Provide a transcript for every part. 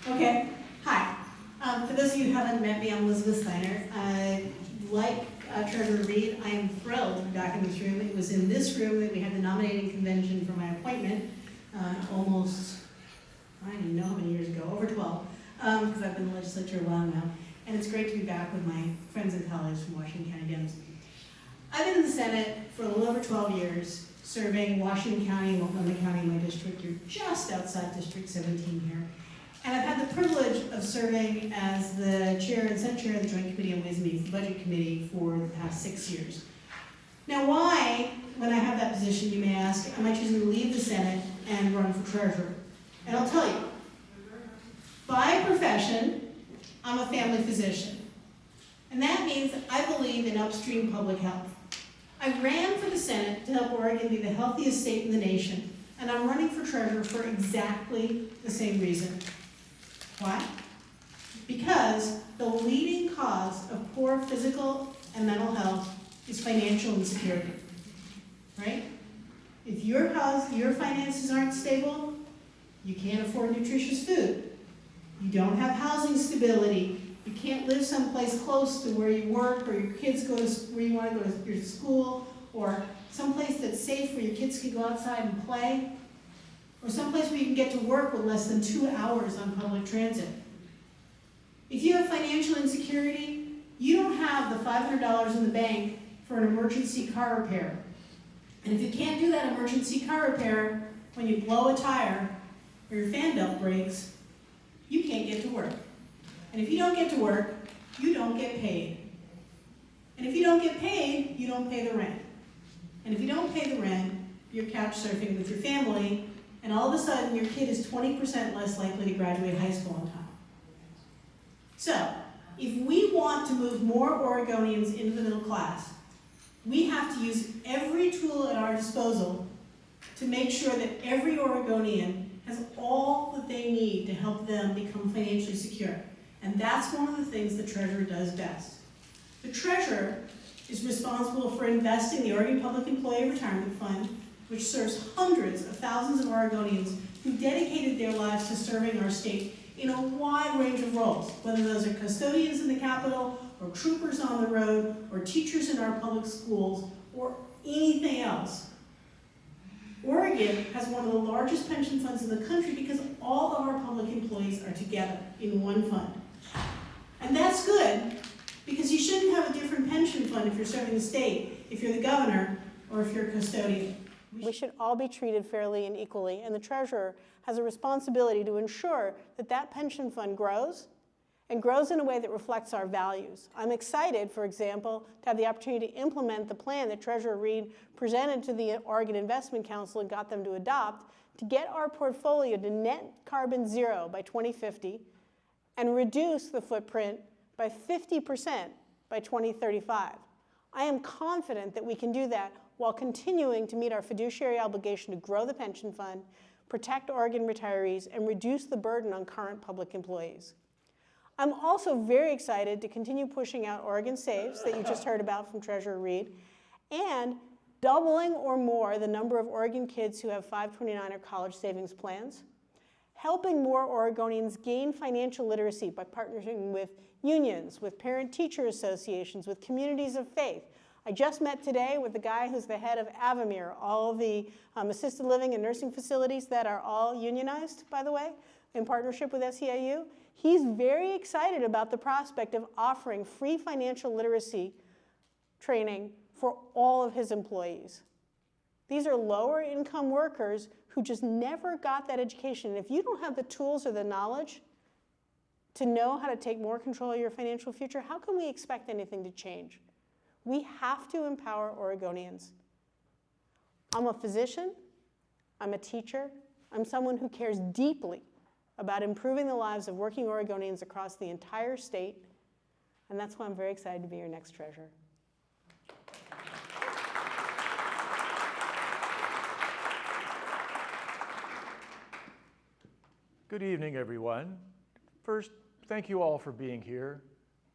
Okay, hi. For those of you who haven't met me, I'm Elizabeth Steiner. Like Treasurer Reed, I am thrilled to be back in this room. It was in this room that we had the nominating convention for my appointment almost, I don't even know how many years ago, over 12, because I've been in the legislature a while now. And it's great to be back with my friends and colleagues from Washington County Dems. I've been in the Senate for a little over 12 years, serving Washington County and Multnomah County, my district. You're just outside District 17 here. And I've had the privilege of serving as the chair and Senate chair of the Joint Committee on Ways and Means, the Budget Committee, for the past 6 years. Now why, when I have that position, you may ask, am I choosing to leave the Senate and run for treasurer? And I'll tell you, by profession, I'm a family physician. And that means I believe in upstream public health. I ran for the Senate to help Oregon be the healthiest state in the nation, and I'm running for treasurer for exactly the same reason. Why? Because the leading cause of poor physical and mental health is financial insecurity, right? If your finances aren't stable, you can't afford nutritious food. You don't have housing stability. You can't live someplace close to where you work, or your kids go to where you want to go to your school, or someplace that's safe where your kids can go outside and play, or someplace where you can get to work with less than 2 hours on public transit. If you have financial insecurity, you don't have the $500 in the bank for an emergency car repair. And if you can't do that emergency car repair when you blow a tire or your fan belt breaks, you can't get to work. And if you don't get to work, you don't get paid. And if you don't get paid, you don't pay the rent. And if you don't pay the rent, you're couch surfing with your family, and all of a sudden your kid is 20% less likely to graduate high school on time. So, if we want to move more Oregonians into the middle class, we have to use every tool at our disposal to make sure that every Oregonian has all that they need to help them become financially secure. And that's one of the things the treasurer does best. The treasurer is responsible for investing the Oregon Public Employee Retirement Fund, which serves hundreds of thousands of Oregonians who dedicated their lives to serving our state in a wide range of roles, whether those are custodians in the Capitol, or troopers on the road, or teachers in our public schools, or anything else. Oregon has one of the largest pension funds in the country because all of our public employees are together in one fund. And that's good, because you shouldn't have a different pension fund if you're serving the state, if you're the governor, or if you're a custodian. We should all be treated fairly and equally, and the treasurer has a responsibility to ensure that that pension fund grows, and grows in a way that reflects our values. I'm excited, for example, to have the opportunity to implement the plan that Treasurer Reed presented to the Oregon Investment Council and got them to adopt, to get our portfolio to net carbon zero by 2050 and reduce the footprint by 50% by 2035. I am confident that we can do that while continuing to meet our fiduciary obligation to grow the pension fund, protect Oregon retirees, and reduce the burden on current public employees. I'm also very excited to continue pushing out Oregon Saves that you just heard about from Treasurer Reed, and doubling or more the number of Oregon kids who have 529 or college savings plans, helping more Oregonians gain financial literacy by partnering with unions, with parent-teacher associations, with communities of faith. I just met today with the guy who's the head of Avamere, all the assisted living and nursing facilities that are all unionized, by the way, in partnership with SEIU. He's very excited about the prospect of offering free financial literacy training for all of his employees. These are lower income workers who just never got that education. And if you don't have the tools or the knowledge to know how to take more control of your financial future, how can we expect anything to change? We have to empower Oregonians. I'm a physician, I'm a teacher, I'm someone who cares deeply about improving the lives of working Oregonians across the entire state, and that's why I'm very excited to be your next treasurer. Good evening, everyone. First, thank you all for being here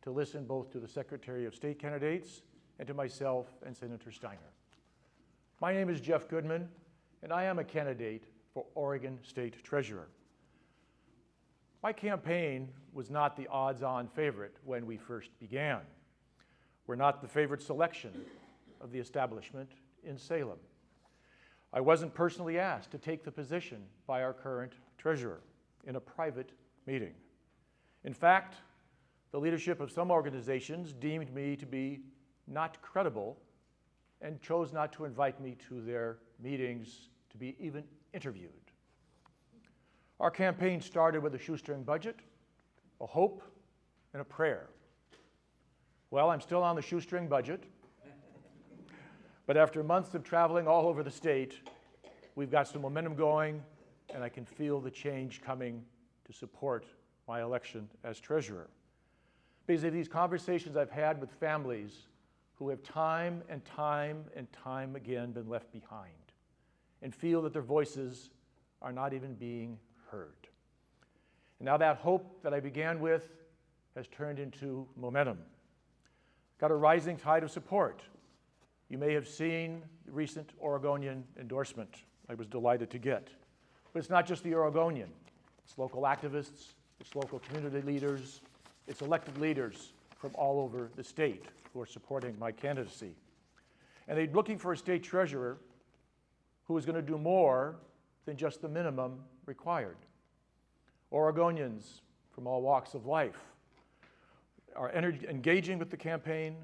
to listen both to the Secretary of State candidates and to myself and Senator Steiner. My name is Jeff Gudman, and I am a candidate for Oregon State Treasurer. My campaign was not the odds-on favorite when we first began. We're not the favorite selection of the establishment in Salem. I wasn't personally asked to take the position by our current treasurer in a private meeting. In fact, the leadership of some organizations deemed me to be not credible and chose not to invite me to their meetings to be even interviewed. Our campaign started with a shoestring budget, a hope, and a prayer. Well, I'm still on the shoestring budget, but after months of traveling all over the state, we've got some momentum going, and I can feel the change coming to support my election as treasurer. Because of these conversations I've had with families who have time and time and time again been left behind and feel that their voices are not even being heard. And now that hope that I began with has turned into momentum. Got a rising tide of support. You may have seen the recent Oregonian endorsement I was delighted to get. But it's not just the Oregonian. It's local activists, it's local community leaders, it's elected leaders from all over the state who are supporting my candidacy. And they're looking for a state treasurer who is going to do more than just the minimum required. Oregonians from all walks of life are engaging with the campaign,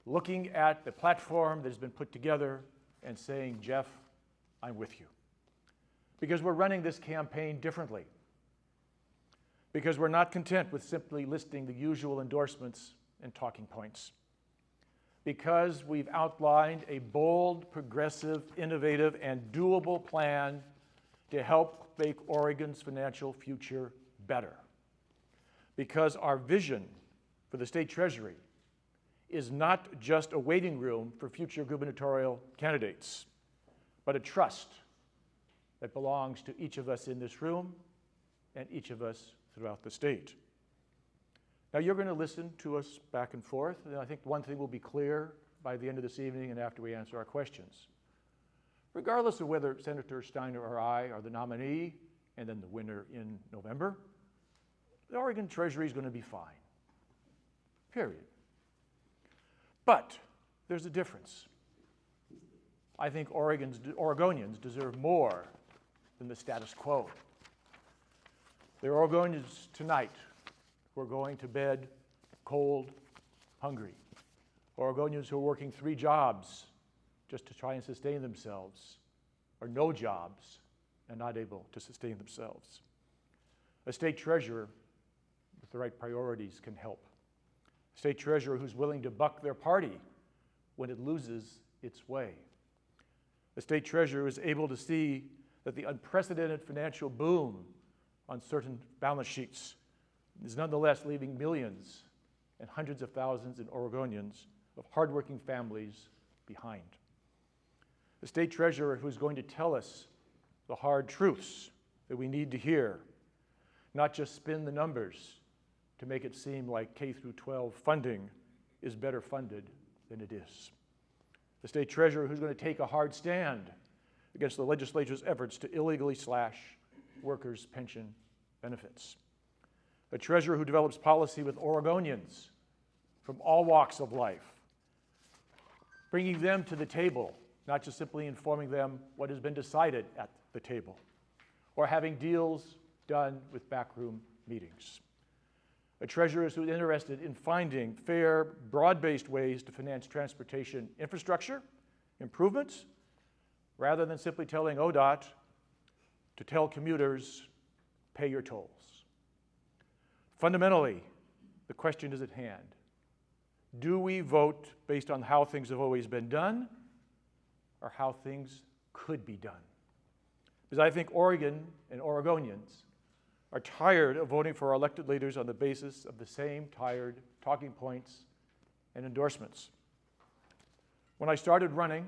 looking at the platform that has been put together and saying, Jeff, I'm with you. Because we're running this campaign differently. Because we're not content with simply listing the usual endorsements and talking points. Because we've outlined a bold, progressive, innovative, and doable plan to help make Oregon's financial future better. Because our vision for the state treasury is not just a waiting room for future gubernatorial candidates, but a trust that belongs to each of us in this room and each of us throughout the state. Now, you're going to listen to us back and forth, and I think one thing will be clear by the end of this evening and after we answer our questions. Regardless of whether Senator Steiner or I are the nominee and then the winner in November, the Oregon Treasury is going to be fine. Period. But there's a difference. I think Oregonians deserve more than the status quo. There are Oregonians tonight who are going to bed cold, hungry. Oregonians who are working 3 jobs just to try and sustain themselves, or no jobs and not able to sustain themselves. A state treasurer with the right priorities can help. A state treasurer who's willing to buck their party when it loses its way. A state treasurer is able to see that the unprecedented financial boom on certain balance sheets is nonetheless leaving millions and hundreds of thousands in Oregonians of hardworking families behind. The state treasurer who's going to tell us the hard truths that we need to hear, not just spin the numbers to make it seem like K through 12 funding is better funded than it is. The state treasurer who's going to take a hard stand against the legislature's efforts to illegally slash workers' pension benefits. A treasurer who develops policy with Oregonians from all walks of life, bringing them to the table, not just simply informing them what has been decided at the table, or having deals done with backroom meetings. A treasurer who's interested in finding fair, broad-based ways to finance transportation infrastructure improvements, rather than simply telling ODOT to tell commuters, pay your tolls. Fundamentally, the question is at hand. Do we vote based on how things have always been done or how things could be done? Because I think Oregon and Oregonians are tired of voting for our elected leaders on the basis of the same tired talking points and endorsements. When I started running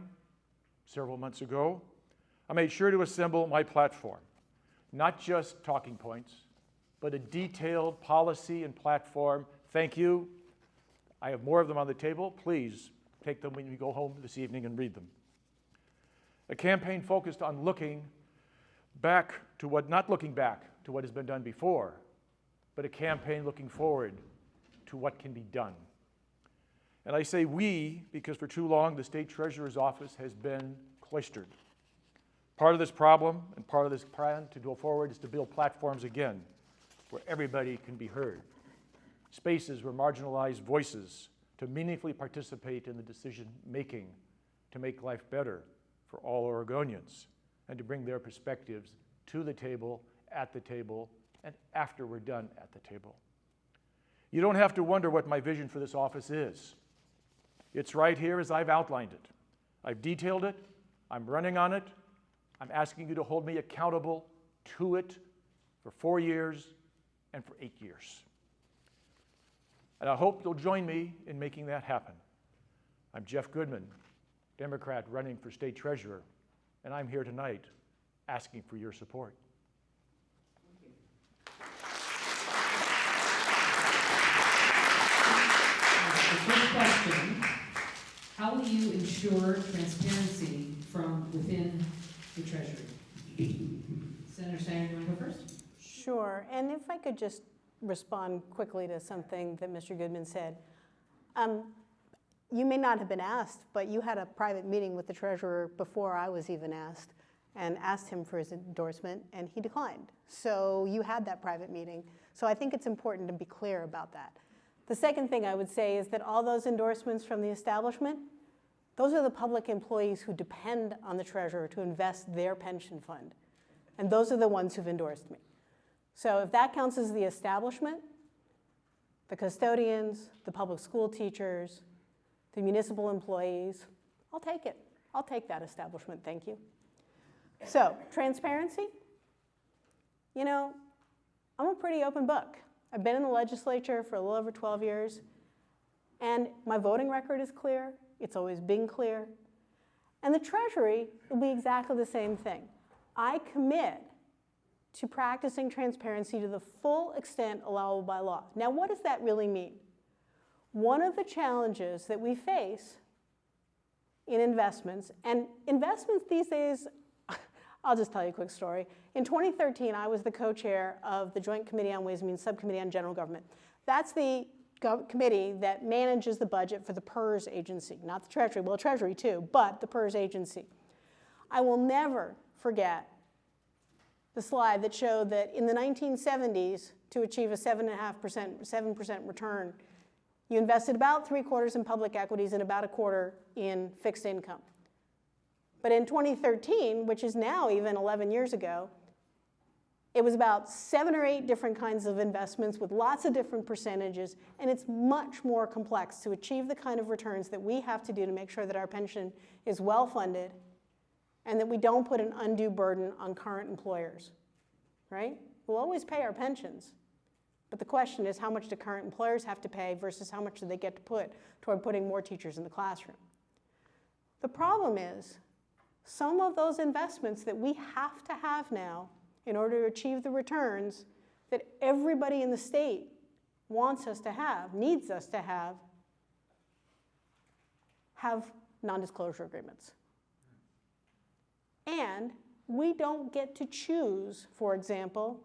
several months ago, I made sure to assemble my platform, not just talking points, but a detailed policy and platform. Thank you. I have more of them on the table. Please take them when you go home this evening and read them. A campaign focused on looking back to what, not looking back to what has been done before, but a campaign looking forward to what can be done. And I say we because for too long the State Treasurer's Office has been cloistered. Part of this problem and part of this plan to go forward is to build platforms again where everybody can be heard. Spaces where marginalized voices to meaningfully participate in the decision making to make life better for all Oregonians and to bring their perspectives to the table, at the table, and after we're done at the table. You don't have to wonder what my vision for this office is. It's right here as I've outlined it. I've detailed it, I'm running on it, I'm asking you to hold me accountable to it for 4 years and for 8 years. And I hope you'll join me in making that happen. I'm Jeff Gudman, Democrat running for State Treasurer, and I'm here tonight asking for your support. The first question, how will you ensure transparency from within the Treasury? Senator Steiner, you want to go first? Sure, and if I could just respond quickly to something that Mr. Gudman said. You may not have been asked, but you had a private meeting with the treasurer before I was even asked, and asked him for his endorsement, and he declined. So you had that private meeting. So I think it's important to be clear about that. The second thing I would say is that all those endorsements from the establishment, those are the public employees who depend on the treasurer to invest their pension fund. And those are the ones who've endorsed me. So if that counts as the establishment, the custodians, the public school teachers, the municipal employees, I'll take it. I'll take that establishment, thank you. So, transparency, you know, I'm a pretty open book. I've been in the legislature for a little over 12 years, and my voting record is clear. It's always been clear. And the Treasury will be exactly the same thing. I commit to practicing transparency to the full extent allowable by law. Now, what does that really mean? One of the challenges that we face in investments, and investments these days, I'll just tell you a quick story. In 2013, I was the co-chair of the Joint Committee on Ways and Means Subcommittee on General Government. That's the committee that manages the budget for the PERS agency, not the Treasury, well, Treasury too, but the PERS agency. I will never forget the slide that showed that in the 1970s, to achieve a 7% return, you invested about 3/4 in public equities and about 1/4 in fixed income. But in 2013, which is now even 11 years ago, it was about 7 or 8 different kinds of investments with lots of different percentages, and it's much more complex to achieve the kind of returns that we have to do to make sure that our pension is well funded and that we don't put an undue burden on current employers, right? We'll always pay our pensions, but the question is how much do current employers have to pay versus how much do they get to put toward putting more teachers in the classroom? The problem is some of those investments that we have to have now in order to achieve the returns that everybody in the state wants us to have, needs us to have non-disclosure agreements. And we don't get to choose, for example,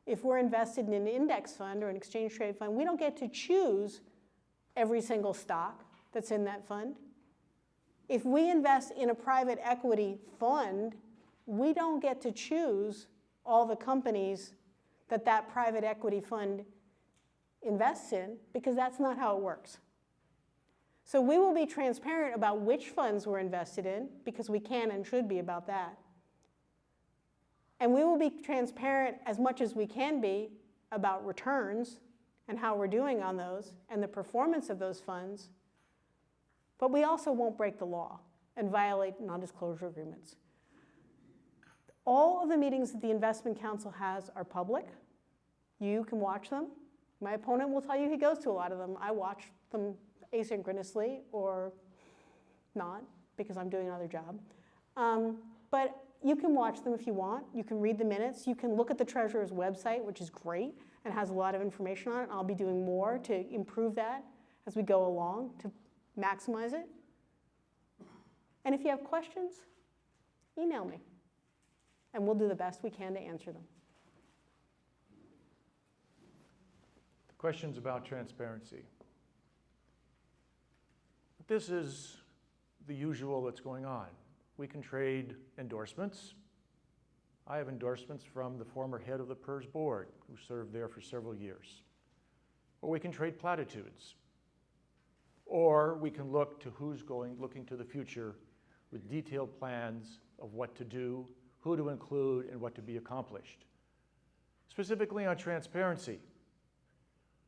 if we're invested in an index fund or an exchange traded fund, we don't get to choose every single stock that's in that fund. If we invest in a private equity fund, we don't get to choose all the companies that that private equity fund invests in because that's not how it works. So we will be transparent about which funds we're invested in because we can and should be about that. And we will be transparent as much as we can be about returns and how we're doing on those and the performance of those funds. But we also won't break the law and violate non-disclosure agreements. All of the meetings that the Investment Council has are public. You can watch them. My opponent will tell you he goes to a lot of them. I watch them asynchronously or not because I'm doing another job. But you can watch them if you want. You can read the minutes. You can look at the Treasurer's website, which is great and has a lot of information on it. I'll be doing more to improve that as we go along to maximize it. And if you have questions, email me, and we'll do the best we can to answer them. Questions about transparency? This is the usual that's going on. We can trade endorsements. I have endorsements from the former head of the PERS board who served there for several years. Or we can trade platitudes. Or we can look to looking to the future with detailed plans of what to do, who to include, and what to be accomplished. Specifically on transparency,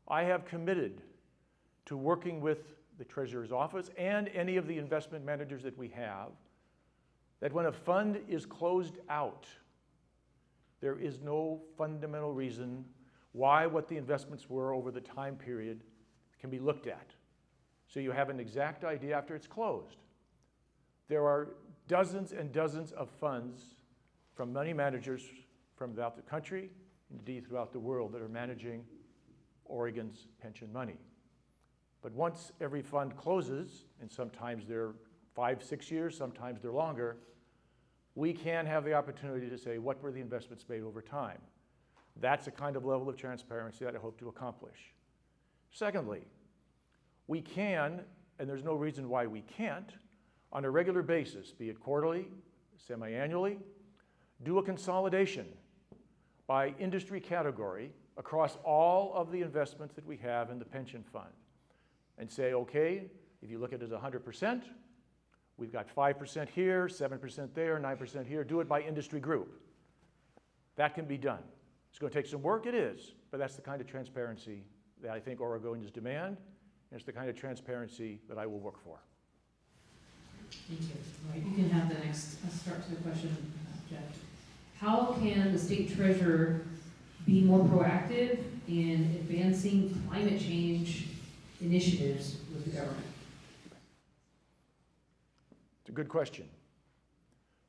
I have committed to working with the Treasurer's Office and any of the investment managers that we have, that when a fund is closed out, there is no fundamental reason why what the investments were over the time period can be looked at. So you have an exact idea after it's closed. There are dozens and dozens of funds from money managers from throughout the country, indeed throughout the world, that are managing Oregon's pension money. But once every fund closes, and sometimes they're 5, 6 years, sometimes they're longer, we can have the opportunity to say, what were the investments made over time? That's a kind of level of transparency that I hope to accomplish. Secondly, we can, and there's no reason why we can't, on a regular basis, be it quarterly, semi-annually, do a consolidation by industry category across all of the investments that we have in the pension fund and say, okay, if you look at it as 100%, we've got 5% here, 7% there, 9% here. Do it by industry group. That can be done. It's going to take some work, it is, but that's the kind of transparency that I think Oregonians demand, and it's the kind of transparency that I will work for. Thank you. All right, you can have the next start to the question, Jeff. How can the state treasurer be more proactive in advancing climate change initiatives with the government? It's a good question.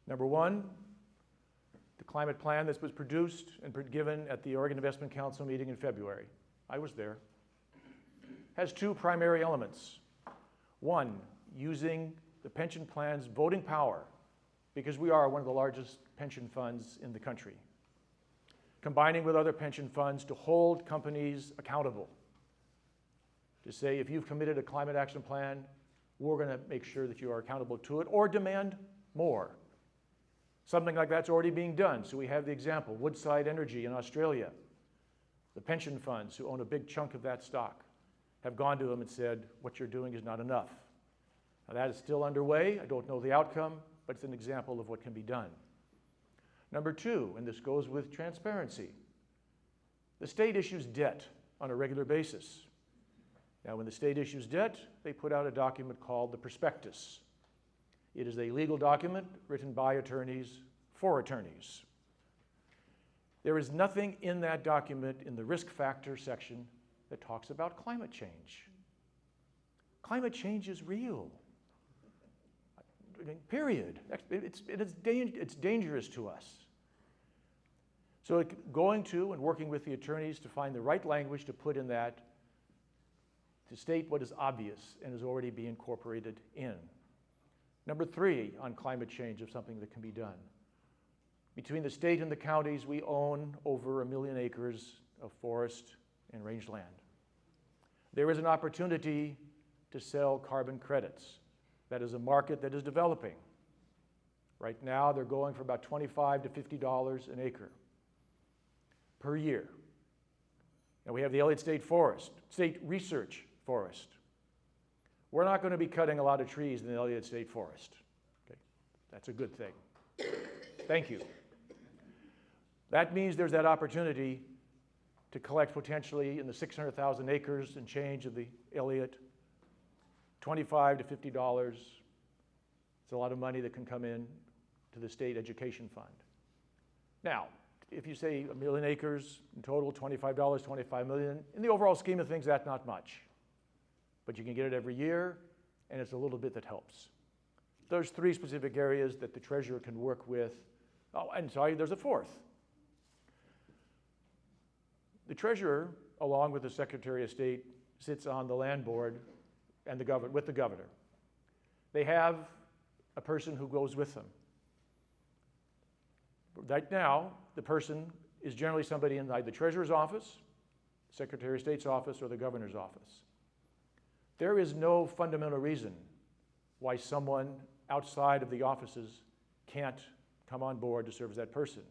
Number one, the climate plan that was produced and given at the Oregon Investment Council meeting in February, I was there, has two primary elements. One, using the pension plan's voting power, because we are one of the largest pension funds in the country, combining with other pension funds to hold companies accountable, to say, if you've committed a climate action plan, we're going to make sure that you are accountable to it, or demand more. Something like that's already being done. So we have the example, Woodside Energy in Australia. The pension funds who own a big chunk of that stock have gone to them and said, what you're doing is not enough. Now that is still underway. I don't know the outcome, but it's an example of what can be done. Number two, and this goes with transparency, the state issues debt on a regular basis. Now, when the state issues debt, they put out a document called the prospectus. It is a legal document written by attorneys for attorneys. There is nothing in that document in the risk factor section that talks about climate change. Climate change is real. Period. It's dangerous to us. So going to and working with the attorneys to find the right language to put in that, to state what is obvious and is already being incorporated in. Number three, on climate change, of something that can be done. Between the state and the counties, we own over 1 million acres of forest and rangeland. There is an opportunity to sell carbon credits. That is a market that is developing. Right now, they're going for about $25 to $50 an acre per year. And we have the Elliott State Forest, State Research Forest. We're not going to be cutting a lot of trees in the Elliott State Forest. Okay? That's a good thing. Thank you. That means there's that opportunity to collect potentially in the 600,000 acres and change of the Elliott, $25 to $50. It's a lot of money that can come in to the state education fund. Now, if you say 1 million acres in total, $25, 25 million, in the overall scheme of things, that's not much. But you can get it every year, and it's a little bit that helps. There's three specific areas that the treasurer can work with. Oh, and sorry, there's a fourth. The treasurer, along with the Secretary of State, sits on the land board and with the governor. They have a person who goes with them. Right now, the person is generally somebody in the treasurer's office Secretary of State's office, or the governor's office. There is no fundamental reason why someone outside of the offices can't come on board to serve as that person.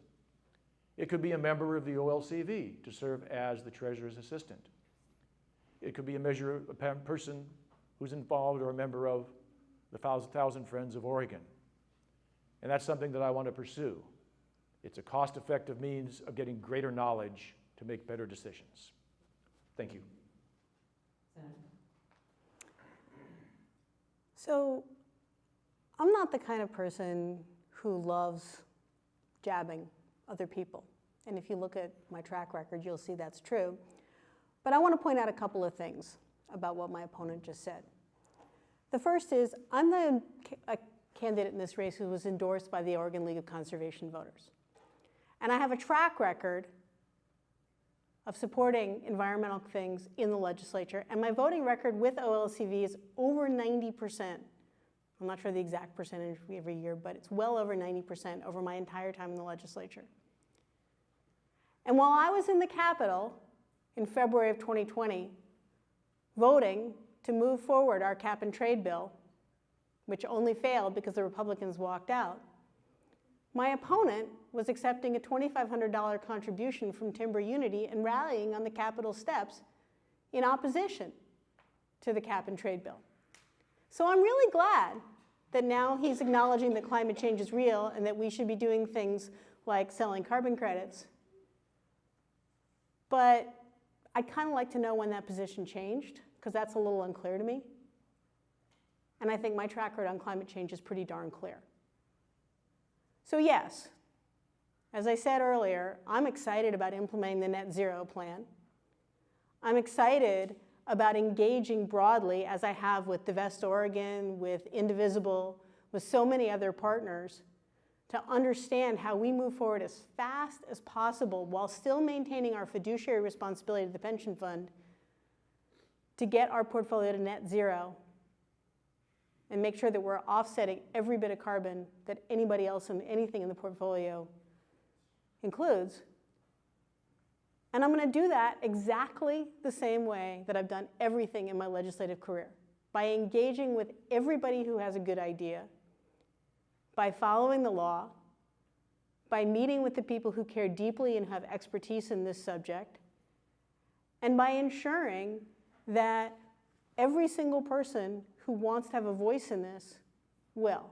It could be a member of the OLCV to serve as the treasurer's assistant. It could be a person who's involved or a member of the Thousand Friends of Oregon. And that's something that I want to pursue. It's a cost-effective means of getting greater knowledge to make better decisions. Thank you. Senator. So I'm not the kind of person who loves jabbing other people. And if you look at my track record, you'll see that's true. But I want to point out a couple of things about what my opponent just said. The first is, I'm a candidate in this race who was endorsed by the Oregon League of Conservation Voters. And I have a track record of supporting environmental things in the legislature, and my voting record with OLCV is over 90%. I'm not sure the exact percentage every year, but it's well over 90% over my entire time in the legislature. And while I was in the Capitol in February of 2020, voting to move forward our cap and trade bill, which only failed because the Republicans walked out, my opponent was accepting a $2,500 contribution from Timber Unity and rallying on the Capitol steps in opposition to the cap and trade bill. So I'm really glad that now he's acknowledging that climate change is real and that we should be doing things like selling carbon credits. But I'd kind of like to know when that position changed, because that's a little unclear to me. And I think my track record on climate change is pretty darn clear. So yes, as I said earlier, I'm excited about implementing the net zero plan. I'm excited about engaging broadly, as I have with Divest Oregon, with Indivisible, with so many other partners, to understand how we move forward as fast as possible while still maintaining our fiduciary responsibility to the pension fund to get our portfolio to net zero and make sure that we're offsetting every bit of carbon that anybody else and anything in the portfolio includes. And I'm going to do that exactly the same way that I've done everything in my legislative career, by engaging with everybody who has a good idea, by following the law, by meeting with the people who care deeply and have expertise in this subject, and by ensuring that every single person who wants to have a voice in this will.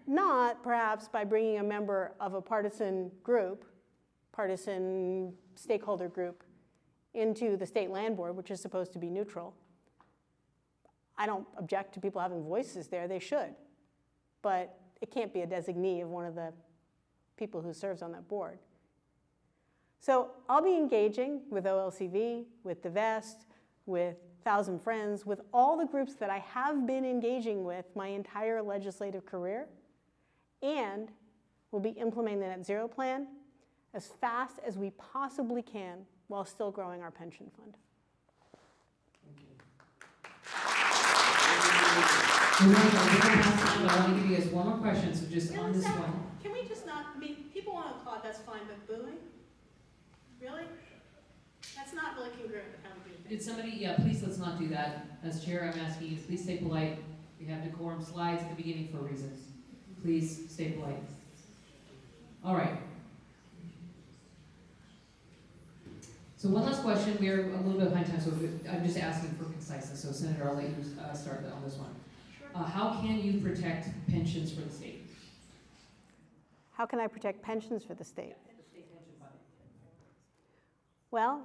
Not perhaps by bringing a member of a partisan group, partisan stakeholder group, into the state land board, which is supposed to be neutral. I don't object to people having voices there, they should. But it can't be a designee of one of the people who serves on that board. So I'll be engaging with OLCV, with Divest, with Thousand Friends, with all the groups that I have been engaging with my entire legislative career, and we'll be implementing the net zero plan as fast as we possibly can while still growing our pension fund. We're going to pass time, but I want to give you guys one more question, so just on this one. Can we just not, I mean, people want to applaud, that's fine, but booing? Really? That's not really congruent with how we do things. Did somebody, yeah, please let's not do that. As chair, I'm asking you to please stay polite. We have decorum slides at the beginning for a reason. Please stay polite. All right. So one last question. We are a little bit behind time, so I'm just asking for conciseness. So Senator, I'll let you start on this one. Sure. How can you protect pensions for the state? How can I protect pensions for the state? The state pension fund. Well,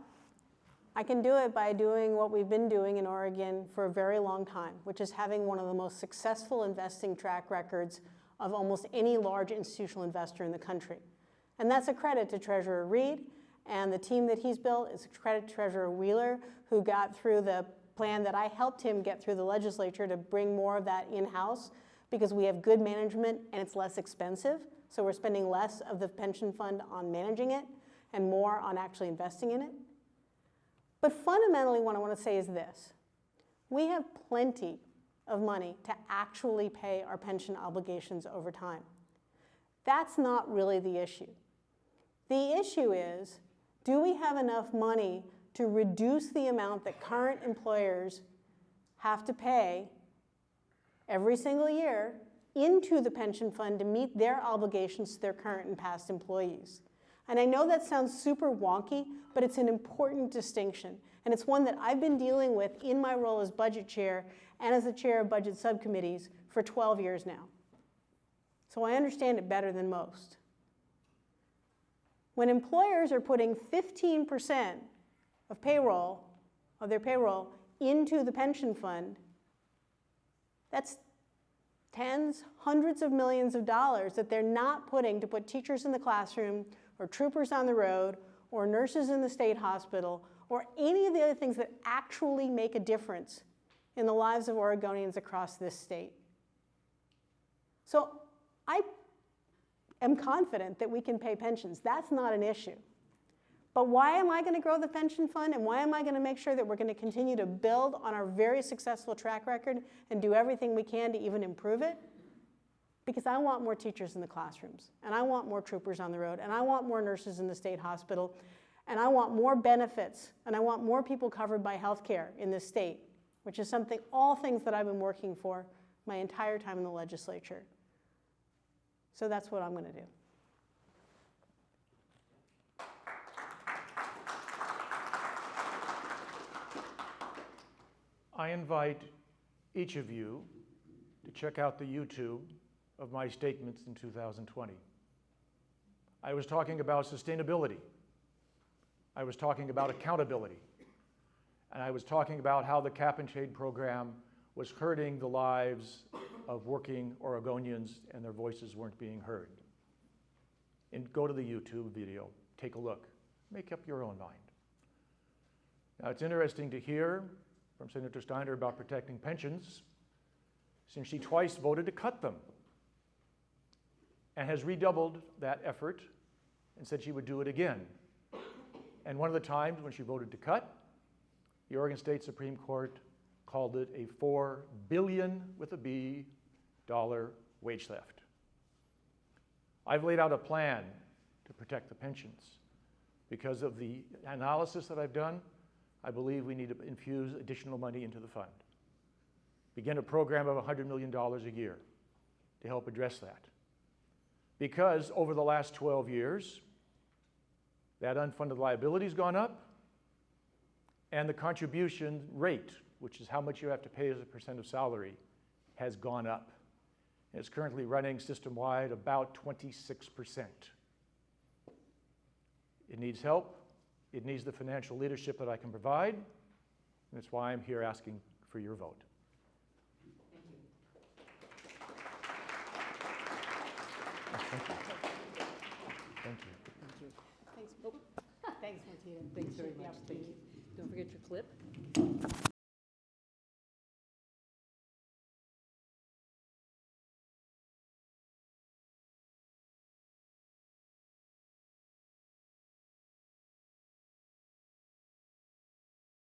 I can do it by doing what we've been doing in Oregon for a very long time, which is having one of the most successful investing track records of almost any large institutional investor in the country. And that's a credit to Treasurer Reed and the team that he's built. It's a credit to Treasurer Wheeler, who got through the plan that I helped him get through the legislature to bring more of that in-house, because we have good management and it's less expensive. So we're spending less of the pension fund on managing it and more on actually investing in it. But fundamentally, what I want to say is this. We have plenty of money to actually pay our pension obligations over time. That's not really the issue. The issue is, do we have enough money to reduce the amount that current employers have to pay every single year into the pension fund to meet their obligations to their current and past employees. And I know that sounds super wonky, but it's an important distinction. And it's one that I've been dealing with in my role as budget chair and as the chair of budget subcommittees for 12 years now. So I understand it better than most. When employers are putting 15% of their payroll into the pension fund, that's tens, hundreds of millions of dollars that they're not putting to put teachers in the classroom or troopers on the road or nurses in the state hospital or any of the other things that actually make a difference in the lives of Oregonians across this state. So I am confident that we can pay pensions. That's not an issue. But why am I going to grow the pension fund, and why am I going to make sure that we're going to continue to build on our very successful track record and do everything we can to even improve it? Because I want more teachers in the classrooms, and I want more troopers on the road, and I want more nurses in the state hospital, and I want more benefits, and I want more people covered by health care in this state, which is all things that I've been working for my entire time in the legislature. So that's what I'm going to do. I invite each of you to check out the YouTube of my statements in 2020. I was talking about sustainability. I was talking about accountability. And I was talking about how the Cap and Trade program was hurting the lives of working Oregonians and their voices weren't being heard. And go to the YouTube video, take a look, make up your own mind. Now it's interesting to hear from Senator Steiner about protecting pensions, since she twice voted to cut them and has redoubled that effort and said she would do it again. And one of the times when she voted to cut, the Oregon State Supreme Court called it a $4 billion with a B dollar wage theft. I've laid out a plan to protect the pensions. Because of the analysis that I've done, I believe we need to infuse additional money into the fund. Begin a program of $100 million a year to help address that. Because over the last 12 years, that unfunded liability has gone up, and the contribution rate, which is how much you have to pay as a percent of salary, has gone up. It's currently running system-wide about 26%. It needs help. It needs the financial leadership that I can provide, and that's why I'm here asking for your vote. Thank you. Thank you. Thanks, Martina. Thanks very much. Thank you. Don't forget your clip.